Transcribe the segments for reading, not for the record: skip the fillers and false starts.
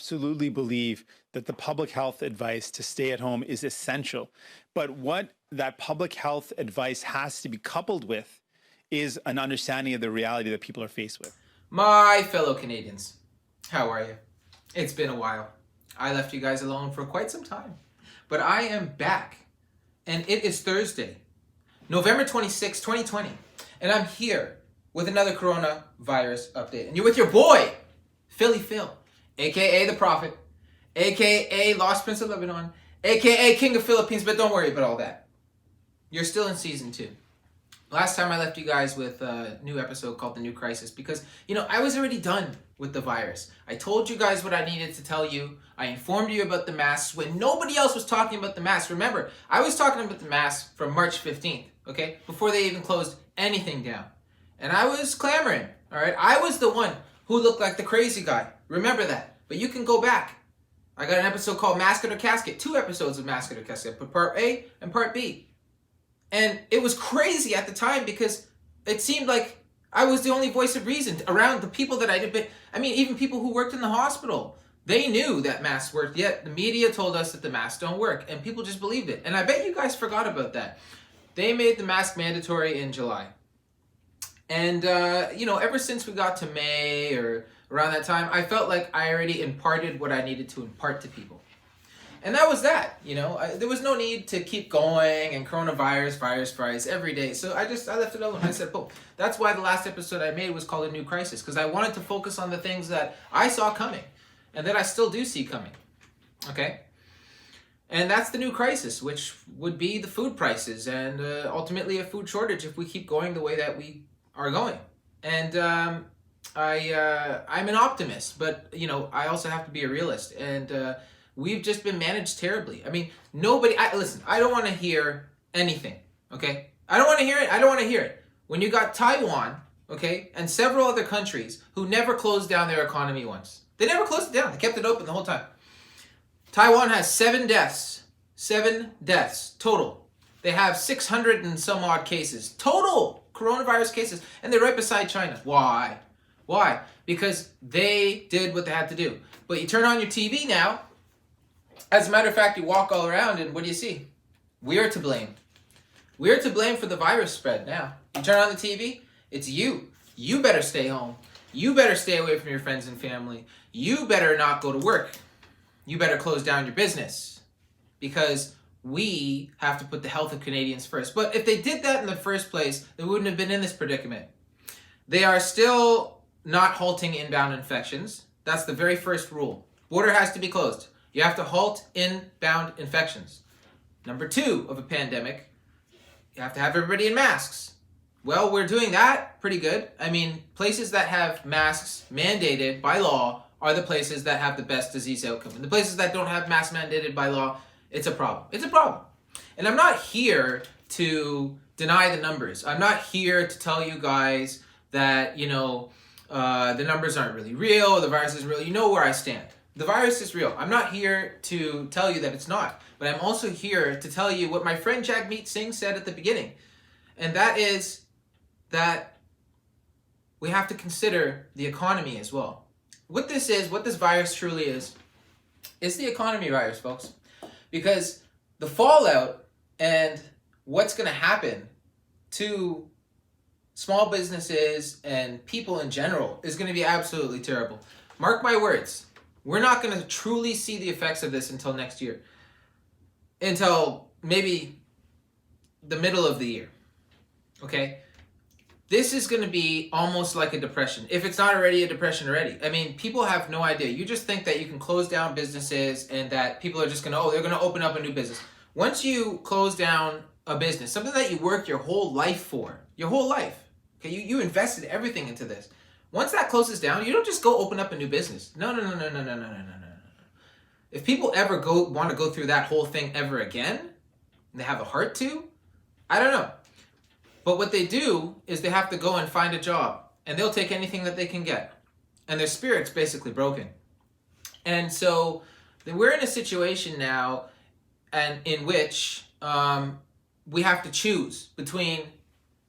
absolutely believe that the public health advice to stay at home is essential. But what that public health advice has to be coupled with is an understanding of the reality that people are faced with. My fellow Canadians, how are you? It's been a while. I left you guys alone for quite some time. But I am back. And it is Thursday, November 26, 2020. And I'm here with another coronavirus update. And you're with your boy, Philly Phil, a.k.a. The Prophet, a.k.a. Lost Prince of Lebanon, a.k.a. King of Philippines. But don't worry about all that. You're still in season 2. Last time I left you guys with a new episode called The New Crisis because, I was already done with the virus. I told you guys what I needed to tell you. I informed you about the masks when nobody else was talking about the masks. Remember, I was talking about the masks from March 15th, okay? Before they even closed anything down. And I was clamoring, all right? I was the one who looked like the crazy guy. Remember that. But you can go back. I got an episode called Mask It or Casket. 2 episodes of Mask It or Casket. Part A and Part B. And it was crazy at the time because it seemed like I was the only voice of reason around the people that I did. But even people who worked in the hospital, they knew that masks worked. Yet the media told us that the masks don't work, and people just believed it. And I bet you guys forgot about that. They made the mask mandatory in July. And, ever since we got to May or around that time, I felt like I already imparted what I needed to impart to people. And that was that, there was no need to keep going and virus every day. So I left it alone. I said, boom. That's why the last episode I made was called A New Crisis, because I wanted to focus on the things that I saw coming and that I still do see coming. Okay? And that's the new crisis, which would be the food prices and ultimately a food shortage if we keep going the way that we are going. And I'm an optimist, but, I also have to be a realist. And we've just been managed terribly. Listen, I don't want to hear anything, okay? I don't want to hear it. When you got Taiwan, okay, and several other countries who never closed down their economy once. They never closed it down. They kept it open the whole time. Taiwan has 7 deaths. 7 deaths total. They have 600 and some odd cases. Total coronavirus cases. And they're right beside China. Why? Because they did what they had to do. But you turn on your TV now. As a matter of fact, you walk all around and what do you see? We're to blame. We're to blame for the virus spread now. You turn on the TV, it's you. You better stay home. You better stay away from your friends and family. You better not go to work. You better close down your business. Because we have to put the health of Canadians first. But if they did that in the first place, they wouldn't have been in this predicament. They are still not halting inbound infections. That's the very first rule. Border has to be closed. You have to halt inbound infections. Number 2 of a pandemic, you have to have everybody in masks. Well, we're doing that pretty good. Places that have masks mandated by law are the places that have the best disease outcome. And the places that don't have masks mandated by law, it's a problem. It's a problem. And I'm not here to deny the numbers. I'm not here to tell you guys that, the numbers aren't really real, the virus isn't real. You know where I stand. The virus is real. I'm not here to tell you that it's not, but I'm also here to tell you what my friend Jagmeet Singh said at the beginning, and that is that we have to consider the economy as well. What this virus truly is the economy virus, folks, because the fallout and what's going to happen to small businesses and people in general is going to be absolutely terrible. Mark my words. We're not going to truly see the effects of this until next year. Until maybe the middle of the year. Okay? This is going to be almost like a depression. If it's not already a depression already. People have no idea. You just think that you can close down businesses and that people are just going to, they're going to open up a new business. Once you close down a business, something that you worked your whole life for, your whole life, okay, you invested everything into this. Once that closes down, you don't just go open up a new business. No. If people ever want to go through that whole thing ever again, and they have a heart to, I don't know. But what they do is they have to go and find a job, and they'll take anything that they can get. And their spirit's basically broken. And so we're in a situation now and in which we have to choose between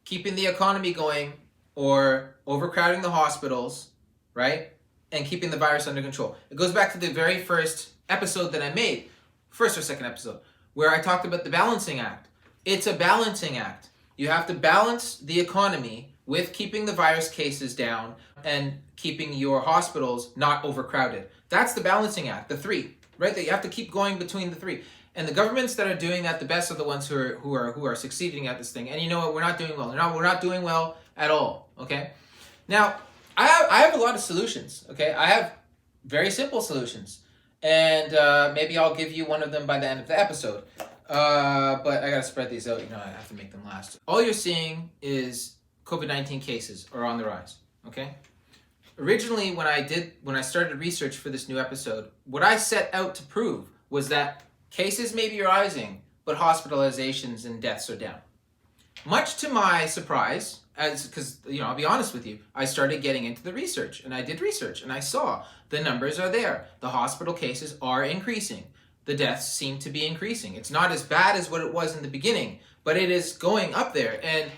keeping the economy going or overcrowding the hospitals, right? and keeping the virus under control. It goes back to the very first episode that I made, first or second episode, where I talked about the balancing act. It's a balancing act. You have to balance the economy with keeping the virus cases down and keeping your hospitals not overcrowded. That's the balancing act, the three, right? That you have to keep going between the three. And the governments that are doing that the best are the ones who are succeeding at this thing. And you know what? We're not doing well. We're not doing well at all. Okay. Now, I have a lot of solutions. Okay, I have very simple solutions, and maybe I'll give you one of them by the end of the episode. But I gotta spread these out. I have to make them last. All you're seeing is COVID-19 cases are on the rise. Okay. Originally, when I started research for this new episode, what I set out to prove was that cases may be rising, but hospitalizations and deaths are down. Much to my surprise, because I'll be honest with you, I started getting into the research, and I did research, and I saw the numbers are there. The hospital cases are increasing. The deaths seem to be increasing. It's not as bad as what it was in the beginning, but it is going up there, and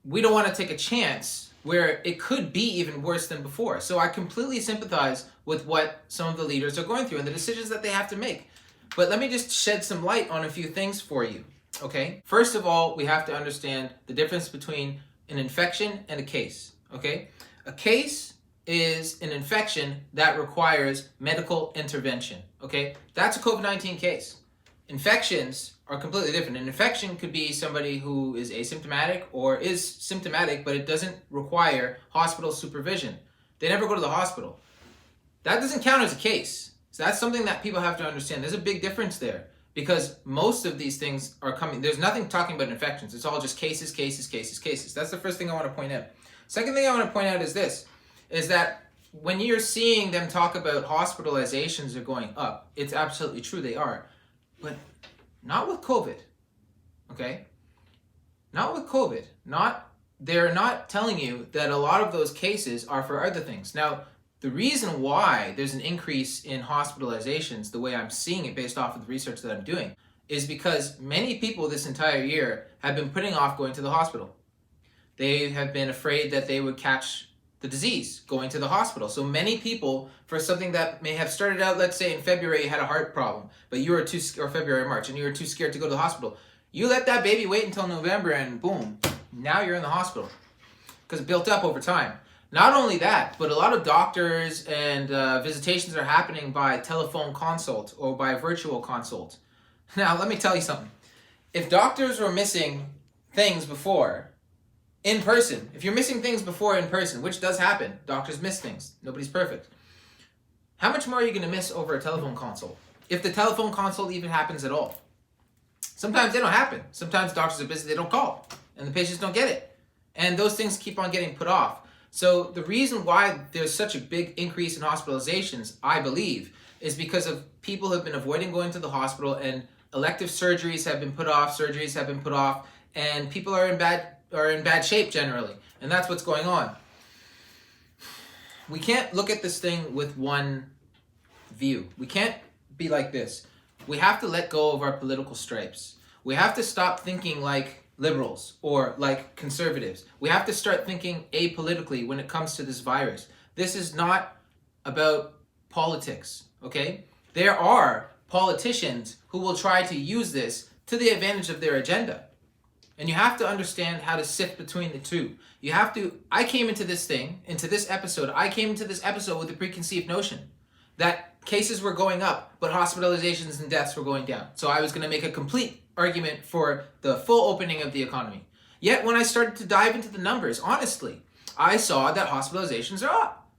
we don't want to take a chance where it could be even worse than before. So I completely sympathize with what some of the leaders are going through and the decisions that they have to make. But let me just shed some light on a few things for you. Okay. First of all, we have to understand the difference between an infection and a case. Okay. A case is an infection that requires medical intervention. Okay. That's a COVID-19 case. Infections are completely different. An infection could be somebody who is asymptomatic or is symptomatic, but it doesn't require hospital supervision. They never go to the hospital. That doesn't count as a case. So that's something that people have to understand. There's a big difference there. Because most of these things are coming, there's nothing talking about infections. It's all just cases. That's the first thing I want to point out. Second thing I want to point out is this, is that when you're seeing them talk about hospitalizations are going up, it's absolutely true, they are. But not with COVID, okay? Not with COVID. They're not telling you that a lot of those cases are for other things. Now, the reason why there's an increase in hospitalizations, the way I'm seeing it based off of the research that I'm doing, is because many people this entire year have been putting off going to the hospital. They have been afraid that they would catch the disease going to the hospital. So many people, for something that may have started out, let's say in February, you had a heart problem, but you were or February, March, and you were too scared to go to the hospital. You let that baby wait until November and boom, now you're in the hospital because it built up over time. Not only that, but a lot of doctors and visitations are happening by telephone consult or by virtual consult. Now, let me tell you something. If doctors were missing things before in person, if you're missing things before in person, which does happen, doctors miss things. Nobody's perfect. How much more are you going to miss over a telephone consult? If the telephone consult even happens at all. Sometimes they don't happen. Sometimes doctors are busy, they don't call, and the patients don't get it. And those things keep on getting put off. So the reason why there's such a big increase in hospitalizations, I believe, is because of people have been avoiding going to the hospital, and elective surgeries have been put off, and people are in bad shape generally. And that's what's going on. We can't look at this thing with one view. We can't be like this. We have to let go of our political stripes. We have to stop thinking like liberals or like conservatives. We have to start thinking apolitically when it comes to this virus. This is not about politics, okay? There are politicians who will try to use this to the advantage of their agenda. And you have to understand how to sift between the two. I came into this episode with the preconceived notion that cases were going up, but hospitalizations and deaths were going down. So I was going to make a complete argument for the full opening of the economy. Yet when I started to dive into the numbers, honestly, I saw that hospitalizations are up.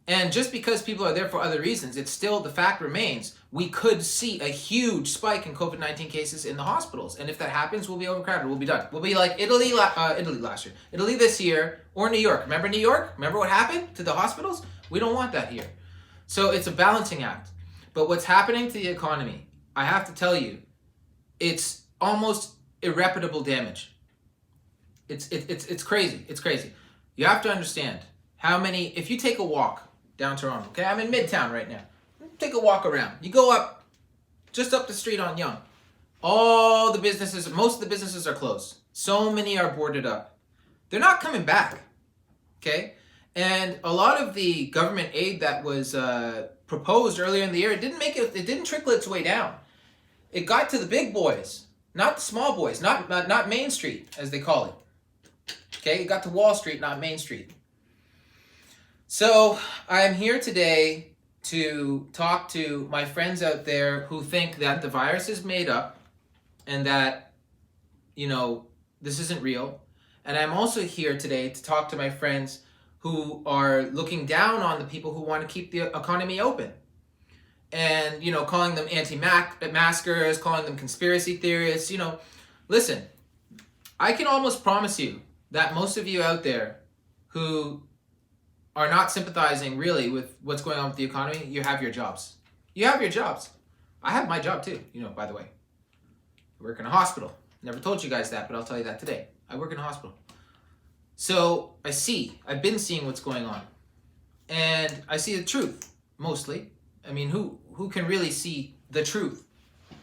And just because people are there for other reasons, it's still, the fact remains, we could see a huge spike in COVID-19 cases in the hospitals. And if that happens, we'll be overcrowded. We'll be done. We'll be like Italy last year. Italy this year, or New York. Remember New York? Remember what happened to the hospitals? We don't want that here. So it's a balancing act. But what's happening to the economy, I have to tell you, it's almost irreparable damage. It's crazy. It's crazy. You have to understand if you take a walk down Toronto, okay? I'm in Midtown right now. Take a walk around. You go up, just up the street on Yonge. Most of the businesses are closed. So many are boarded up. They're not coming back, okay? And a lot of the government aid that was proposed earlier in the year, it didn't trickle its way down. It got to the big boys, not the small boys, not Main Street, as they call it. Okay, it got to Wall Street, not Main Street. So I'm here today to talk to my friends out there who think that the virus is made up and that, this isn't real. And I'm also here today to talk to my friends who are looking down on the people who want to keep the economy open. And, calling them anti-maskers, calling them conspiracy theorists, Listen, I can almost promise you that most of you out there who are not sympathizing really with what's going on with the economy, you have your jobs. You have your jobs. I have my job too, by the way. I work in a hospital. Never told you guys that, but I'll tell you that today. I work in a hospital. So I've been seeing what's going on. And I see the truth, mostly. I mean, who can really see the truth?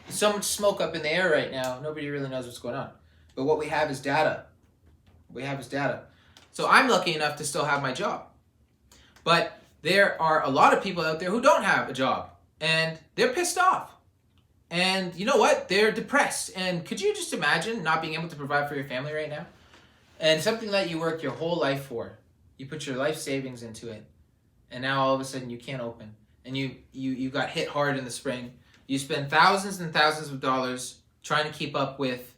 There's so much smoke up in the air right now, nobody really knows what's going on. But what we have is data. So I'm lucky enough to still have my job. But there are a lot of people out there who don't have a job. And they're pissed off. And you know what? They're depressed. And could you just imagine not being able to provide for your family right now? And something that you worked your whole life for. You put your life savings into it. And now all of a sudden you can't open. And you got hit hard in the spring. You spend thousands and thousands of dollars trying to keep up with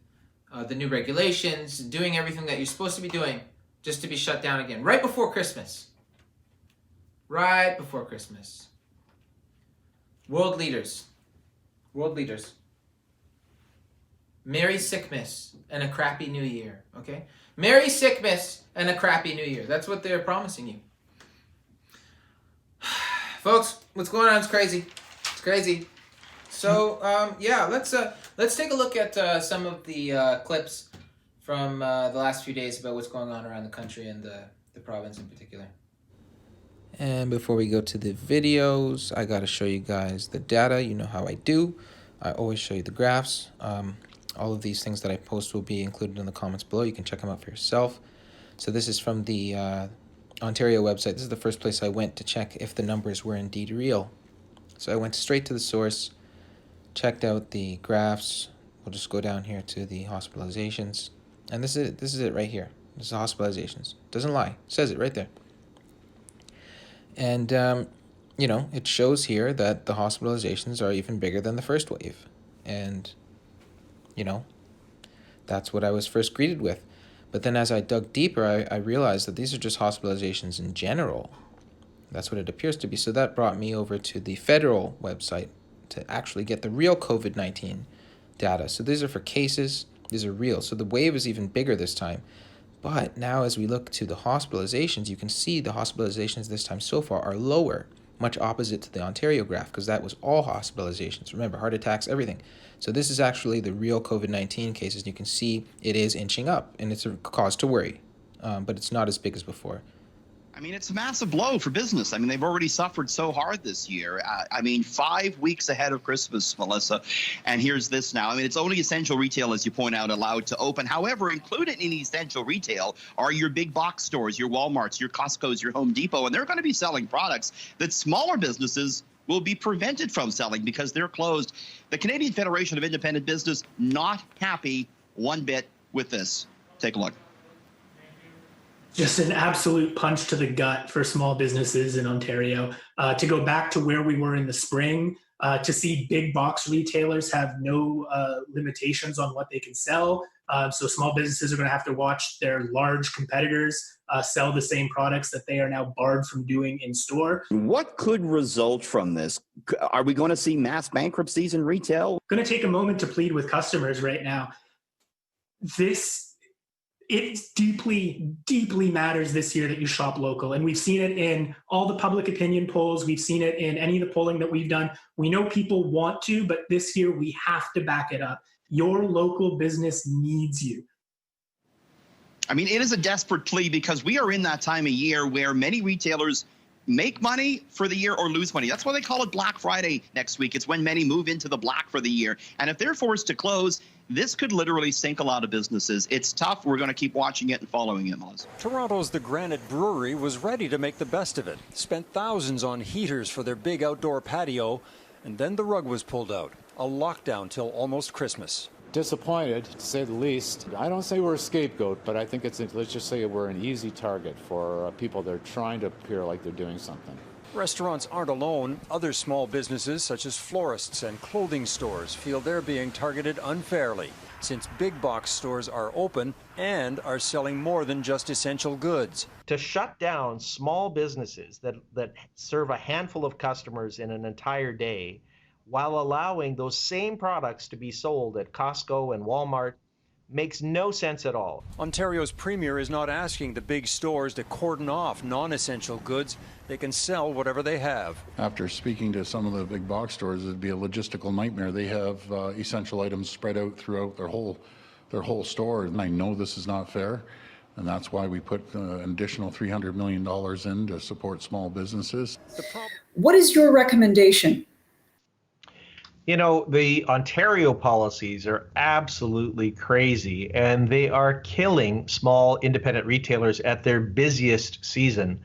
the new regulations, doing everything that you're supposed to be doing just to be shut down again. Right before Christmas. Right before Christmas. World leaders. Merry Sickmas and a crappy New Year, okay? Merry Sickmas and a crappy New Year. That's what they're promising you. Folks, what's going on is crazy. It's crazy. So, let's take a look at some of the clips from the last few days about what's going on around the country and the province in particular. And before we go to the videos, I got to show you guys the data. You know how I do. I always show you the graphs. All of these things that I post will be included in the comments below. You can check them out for yourself. So this is from the Ontario website. This is the first place I went to check if the numbers were indeed real. So I went straight to the source, checked out the graphs. We'll just go down here to the hospitalizations. And this is it right here. This is hospitalizations. Doesn't lie. It says it right there. And, it shows here that the hospitalizations are even bigger than the first wave. And, that's what I was first greeted with. But then as I dug deeper, I realized that these are just hospitalizations in general. That's what it appears to be. So that brought me over to the federal website to actually get the real COVID-19 data. So these are for cases. These are real. So the wave is even bigger this time. But now as we look to the hospitalizations, you can see the hospitalizations this time so far are lower, much opposite to the Ontario graph, because that was all hospitalizations. Remember, heart attacks, everything. So this is actually the real COVID-19 cases. You can see it is inching up, and it's a cause to worry, but it's not as big as before. I mean, it's a massive blow for business. I mean, they've already suffered so hard this year. 5 weeks ahead of Christmas, Melissa. And here's this now. I mean, it's only essential retail, as you point out, allowed to open. However, included in essential retail are your big box stores, your Walmarts, your Costco's, your Home Depot. And they're going to be selling products that smaller businesses will be prevented from selling because they're closed. The Canadian Federation of Independent Business not happy one bit with this. Take a look. Just an absolute punch to the gut for small businesses in Ontario. To go back to where we were in the spring, to see big box retailers have no limitations on what they can sell. So small businesses are going to have to watch their large competitors sell the same products that they are now barred from doing in store. What could result from this? Are we going to see mass bankruptcies in retail? Going to take a moment to plead with customers right now. It deeply, deeply matters this year that you shop local. And we've seen it in all the public opinion polls. We've seen it in any of the polling that we've done. We know people want to, but this year we have to back it up. Your local business needs you. I mean, it is a desperate plea because we are in that time of year where many retailers make money for the year or lose money. That's why they call it Black Friday next week. It's when many move into the black for the year. And if they're forced to close, this could literally sink a lot of businesses. It's tough. We're going to keep watching it and following it, Melissa. Toronto's The Granite Brewery was ready to make the best of it. Spent thousands on heaters for their big outdoor patio, and then the rug was pulled out. A lockdown till almost Christmas. Disappointed, to say the least. I don't say we're a scapegoat, but I think let's just say we're an easy target for people that are trying to appear like they're doing something. Restaurants aren't alone. Other small businesses, such as florists and clothing stores, feel they're being targeted unfairly, since big box stores are open and are selling more than just essential goods. To shut down small businesses that serve a handful of customers in an entire day, while allowing those same products to be sold at Costco and Walmart, makes no sense at all. Ontario's premier is not asking the big stores to cordon off non-essential goods. They can sell whatever they have. After speaking to some of the big box stores, it'd be a logistical nightmare. They have essential items spread out throughout their whole store, and I know this is not fair, and that's why we put an additional $300 million in to support small businesses. What is your recommendation? You know, the Ontario policies are absolutely crazy, and they are killing small independent retailers at their busiest season.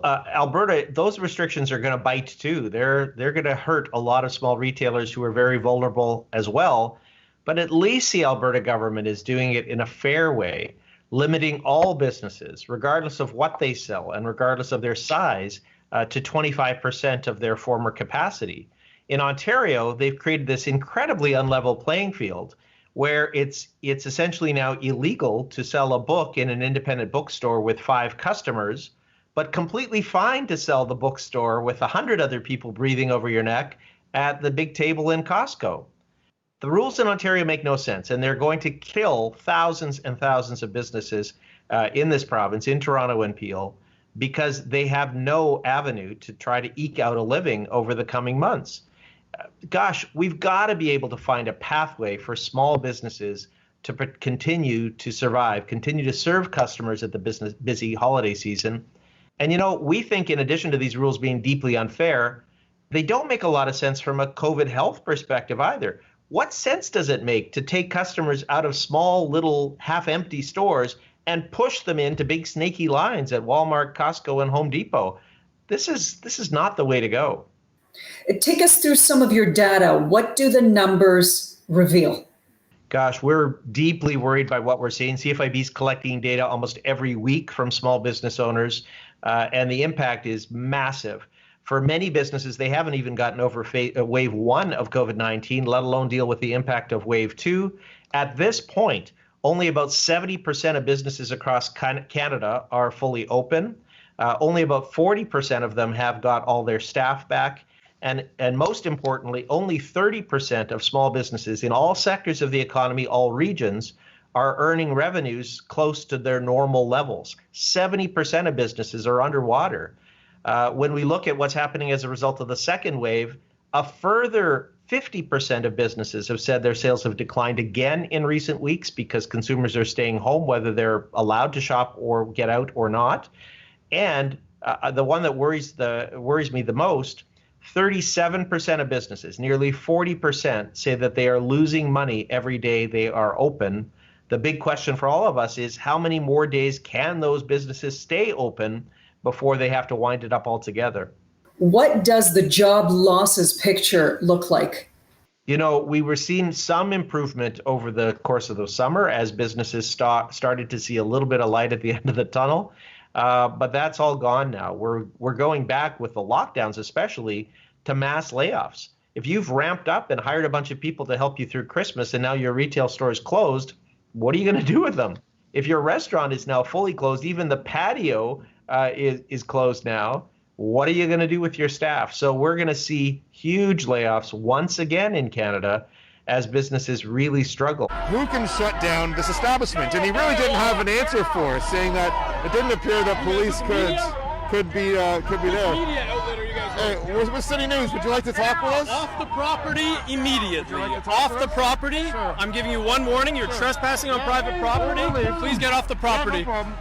Alberta, those restrictions are going to bite too. They're going to hurt a lot of small retailers who are very vulnerable as well. But at least the Alberta government is doing it in a fair way, limiting all businesses, regardless of what they sell and regardless of their size, to 25% of their former capacity. In Ontario, they've created this incredibly unlevel playing field where it's essentially now illegal to sell a book in an independent bookstore with 5 customers, but completely fine to sell the bookstore with 100 other people breathing over your neck at the big table in Costco. The rules in Ontario make no sense, and they're going to kill thousands and thousands of businesses in this province, in Toronto and Peel, because they have no avenue to try to eke out a living over the coming months. Gosh, we've got to be able to find a pathway for small businesses to continue to survive, continue to serve customers at the busy holiday season. And, you know, we think in addition to these rules being deeply unfair, they don't make a lot of sense from a COVID health perspective either. What sense does it make to take customers out of small, little, half-empty stores and push them into big snaky lines at Walmart, Costco, and Home Depot? This is not the way to go. Take us through some of your data. What do the numbers reveal? Gosh, we're deeply worried by what we're seeing. CFIB is collecting data almost every week from small business owners, and the impact is massive. For many businesses, they haven't even gotten over wave 1 of COVID-19, let alone deal with the impact of wave 2. At this point, only about 70% of businesses across Canada are fully open. Only about 40% of them have got all their staff back. And most importantly, only 30% of small businesses in all sectors of the economy, all regions, are earning revenues close to their normal levels. 70% of businesses are underwater. When we look at what's happening as a result of the second wave, a further 50% of businesses have said their sales have declined again in recent weeks because consumers are staying home, whether they're allowed to shop or get out or not. And the one that worries me the most, 37% of businesses, nearly 40%, say that they are losing money every day they are open. The big question for all of us is how many more days can those businesses stay open before they have to wind it up altogether? What does the job losses picture look like? You know, we were seeing some improvement over the course of the summer as businesses started to see a little bit of light at the end of the tunnel. But that's all gone now. We're going back with the lockdowns, especially, to mass layoffs. If you've ramped up and hired a bunch of people to help you through Christmas and now your retail store is closed, what are you going to do with them? If your restaurant is now fully closed, even the patio is closed now, what are you going to do with your staff? So we're going to see huge layoffs once again in Canada as businesses really struggle. Who can shut down this establishment? And he really didn't have an answer for us, saying that it didn't appear that police could be there. Media outlet are you guys? Hey, we're City News. Would you like to talk with us? Off the property immediately. Like off the property. Sure. I'm giving you one warning. You're trespassing on private property. Please get off the property. Yeah, no problem.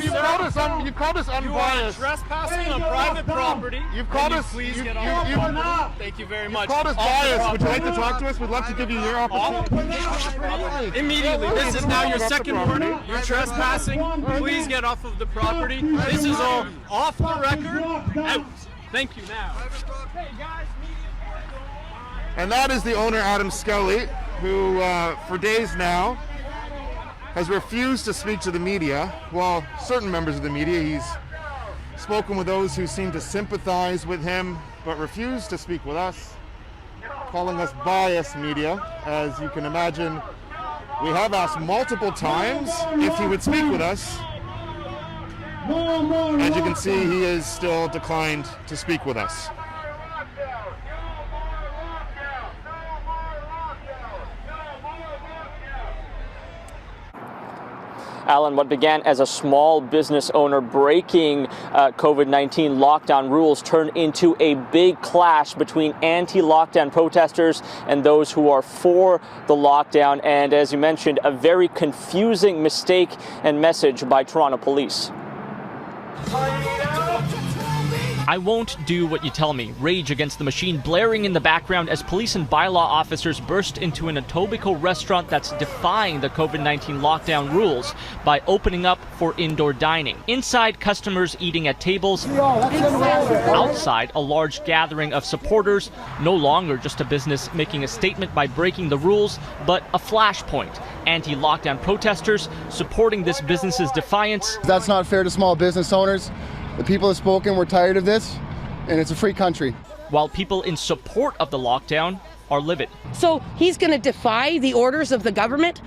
You've called us unbiased. You are trespassing on private property. You've called us. Please get off. Thank you very much. You've called us biased. Would you like to talk to us? We'd love to give you your opportunity. Immediately. This is now your second warning. You're trespassing. Please get off of the property. This is all off the record. Out. Thank you now. Hey guys. And that is the owner, Adam Scully, who for days now has refused to speak to the media. Well, certain members of the media. He's spoken with those who seem to sympathize with him, but refused to speak with us, calling us biased media. As you can imagine, we have asked multiple times if he would speak with us. As you can see, he has still declined to speak with us. Alan, what began as a small business owner breaking COVID-19 lockdown rules turned into a big clash between anti-lockdown protesters and those who are for the lockdown. And as you mentioned, a very confusing mistake and message by Toronto police. I won't do what you tell me. Rage against the machine blaring in the background as police and bylaw officers burst into an Etobicoke restaurant that's defying the COVID-19 lockdown rules by opening up for indoor dining. Inside, customers eating at tables. Outside, a large gathering of supporters. No longer just a business making a statement by breaking the rules, but a flashpoint. Anti-lockdown protesters supporting this business's defiance. That's not fair to small business owners. The people have spoken, we're tired of this, and it's a free country. While people in support of the lockdown are livid. So he's going to defy the orders of the government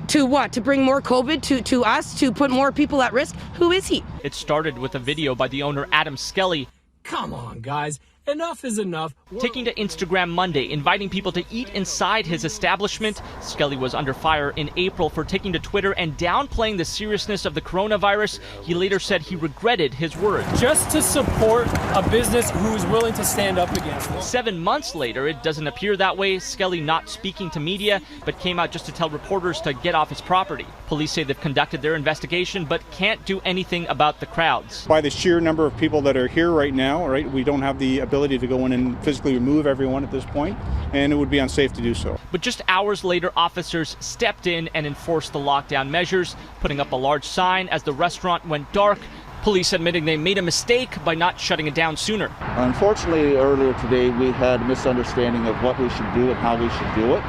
to what? To bring more COVID to us, to put more people at risk? Who is he? It started with a video by the owner, Adam Scully. Come on, guys. Enough is enough. Taking to Instagram Monday, inviting people to eat inside his establishment. Scully was under fire in April for taking to Twitter and downplaying the seriousness of the coronavirus. He later said he regretted his words. Just to support a business who's willing to stand up against it. 7 months later, it doesn't appear that way. Scully not speaking to media, but came out just to tell reporters to get off his property. Police say they've conducted their investigation, but can't do anything about the crowds. By the sheer number of people that are here right now, right, we don't have the ability to go in and physically remove everyone at this point, and it would be unsafe to do so. But just hours later, officers stepped in and enforced the lockdown measures, putting up a large sign as the restaurant went dark. Police admitting they made a mistake by not shutting it down sooner. Unfortunately, earlier today we had a misunderstanding of what we should do and how we should do it.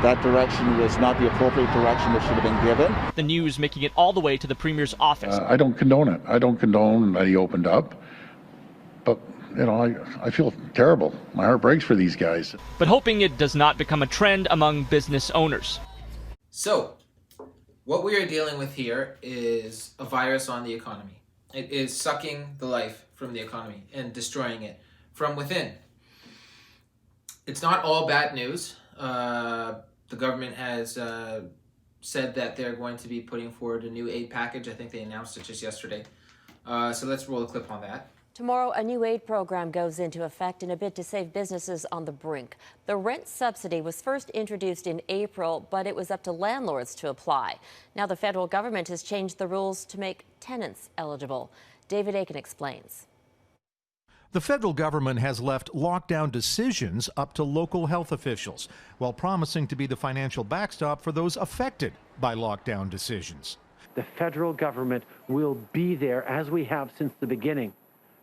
That direction was not the appropriate direction that should have been given. The news making it all the way to the Premier's office. I don't condone it. I don't condone that he opened up, but you know, I feel terrible. My heart breaks for these guys. But hoping it does not become a trend among business owners. So, what we are dealing with here is a virus on the economy. It is sucking the life from the economy and destroying it from within. It's not all bad news. The government has said that they're going to be putting forward a new aid package. I think they announced it just yesterday. So let's roll a clip on that. Tomorrow, a new aid program goes into effect in a bid to save businesses on the brink. The rent subsidy was first introduced in April, but it was up to landlords to apply. Now the federal government has changed the rules to make tenants eligible. David Aiken explains. The federal government has left lockdown decisions up to local health officials, while promising to be the financial backstop for those affected by lockdown decisions. The federal government will be there, as we have since the beginning,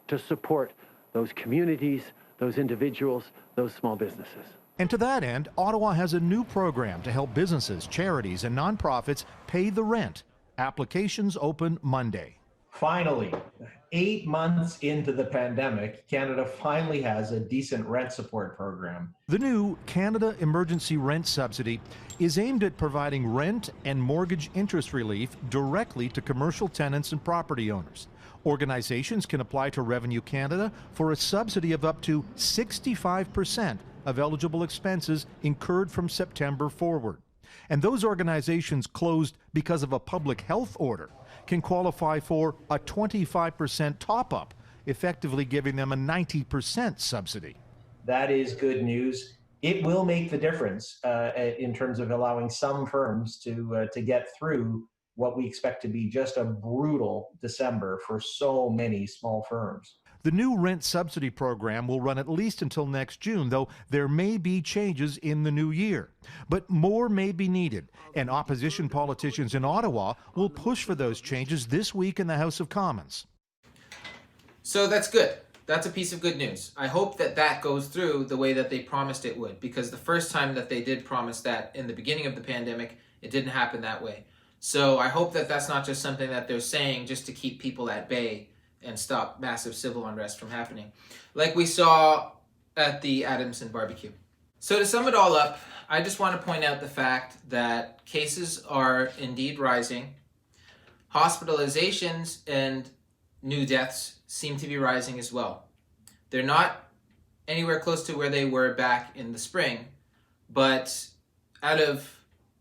to support those communities, those individuals, those small businesses. And to that end, Ottawa has a new program to help businesses, charities, and nonprofits pay the rent. Applications open Monday. Finally, 8 months into the pandemic, Canada finally has a decent rent support program. The new Canada Emergency Rent Subsidy is aimed at providing rent and mortgage interest relief directly to commercial tenants and property owners. Organizations can apply to Revenue Canada for a subsidy of up to 65% of eligible expenses incurred from September forward. And those organizations closed because of a public health order can qualify for a 25% top-up, effectively giving them a 90% subsidy. That is good news. It will make the difference in terms of allowing some firms to get through what we expect to be just a brutal December for so many small firms. The new rent subsidy program will run at least until next June, though there may be changes in the new year. But more may be needed, and opposition politicians in Ottawa will push for those changes this week in the House of Commons. So that's good. That's a piece of good news. I hope that that goes through the way that they promised it would, because the first time that they did promise that in the beginning of the pandemic, it didn't happen that way. So I hope that that's not just something that they're saying just to keep people at bay and stop massive civil unrest from happening, like we saw at the Adamson barbecue. So to sum it all up, I just want to point out the fact that cases are indeed rising. Hospitalizations and new deaths seem to be rising as well. They're not anywhere close to where they were back in the spring, but out of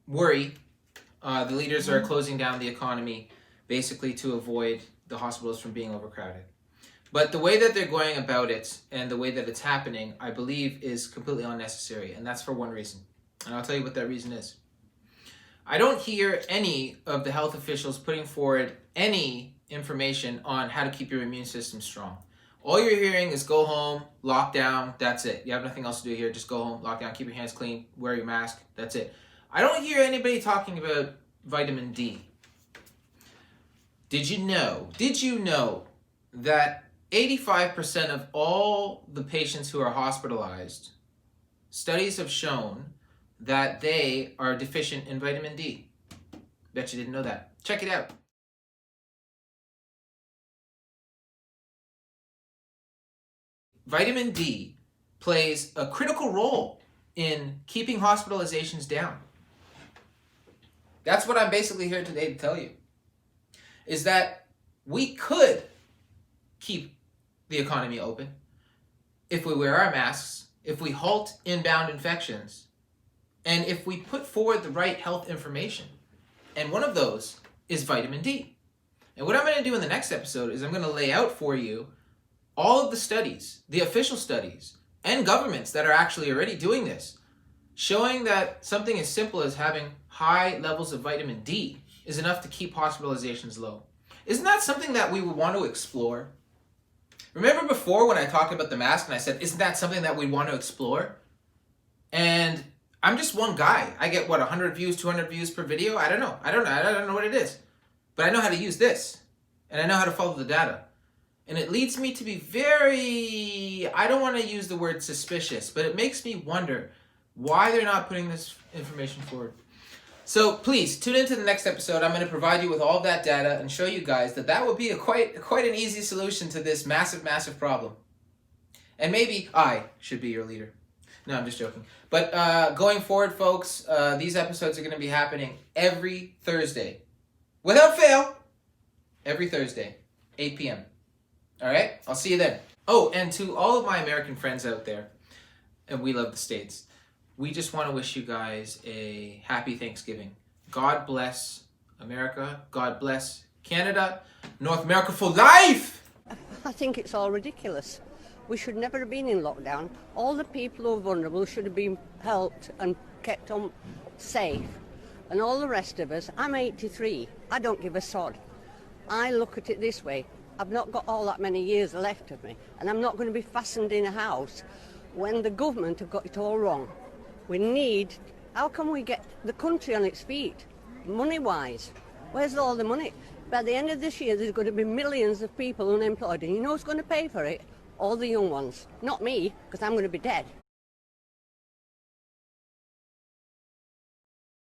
worry, the leaders are closing down the economy basically to avoid the hospitals from being overcrowded. But the way that they're going about it and the way that it's happening, I believe, is completely unnecessary, and that's for one reason. And I'll tell you what that reason is. I don't hear any of the health officials putting forward any information on how to keep your immune system strong. All you're hearing is go home, lock down, that's it. You have nothing else to do here, just go home, lock down, keep your hands clean, wear your mask, that's it. I don't hear anybody talking about vitamin D. Did you know that 85% of all the patients who are hospitalized, studies have shown that they are deficient in vitamin D? Bet you didn't know that. Check it out. Vitamin D plays a critical role in keeping hospitalizations down. That's what I'm basically here today to tell you, is that we could keep the economy open if we wear our masks, if we halt inbound infections, and if we put forward the right health information. And one of those is vitamin D. And what I'm going to do in the next episode is I'm going to lay out for you all of the studies, the official studies, and governments that are actually already doing this, showing that something as simple as having high levels of vitamin D is enough to keep hospitalizations low. Isn't that something that we would want to explore? Remember before when I talked about the mask and I said, isn't that something that we want to explore? And I'm just one guy. I get, 100 views, 200 views per video? I don't know. I don't know what it is. But I know how to use this. And I know how to follow the data. And it leads me to be very, I don't want to use the word suspicious, but it makes me wonder why they're not putting this information forward. So please, tune into the next episode. I'm going to provide you with all of that data and show you guys that that would be quite an easy solution to this massive, massive problem. And maybe I should be your leader. No, I'm just joking. But going forward, folks, these episodes are going to be happening every Thursday. Without fail, every Thursday, 8 p.m. All right? I'll see you then. Oh, and to all of my American friends out there, and we love the States, we just want to wish you guys a happy Thanksgiving. God bless America. God bless Canada. North America for life! I think it's all ridiculous. We should never have been in lockdown. All the people who are vulnerable should have been helped and kept on safe. And all the rest of us, I'm 83. I don't give a sod. I look at it this way. I've not got all that many years left of me, and I'm not going to be fastened in a house when the government have got it all wrong. We need, how can we get the country on its feet, money-wise? Where's all the money? By the end of this year, there's going to be millions of people unemployed, and you know who's going to pay for it? All the young ones. Not me, because I'm going to be dead.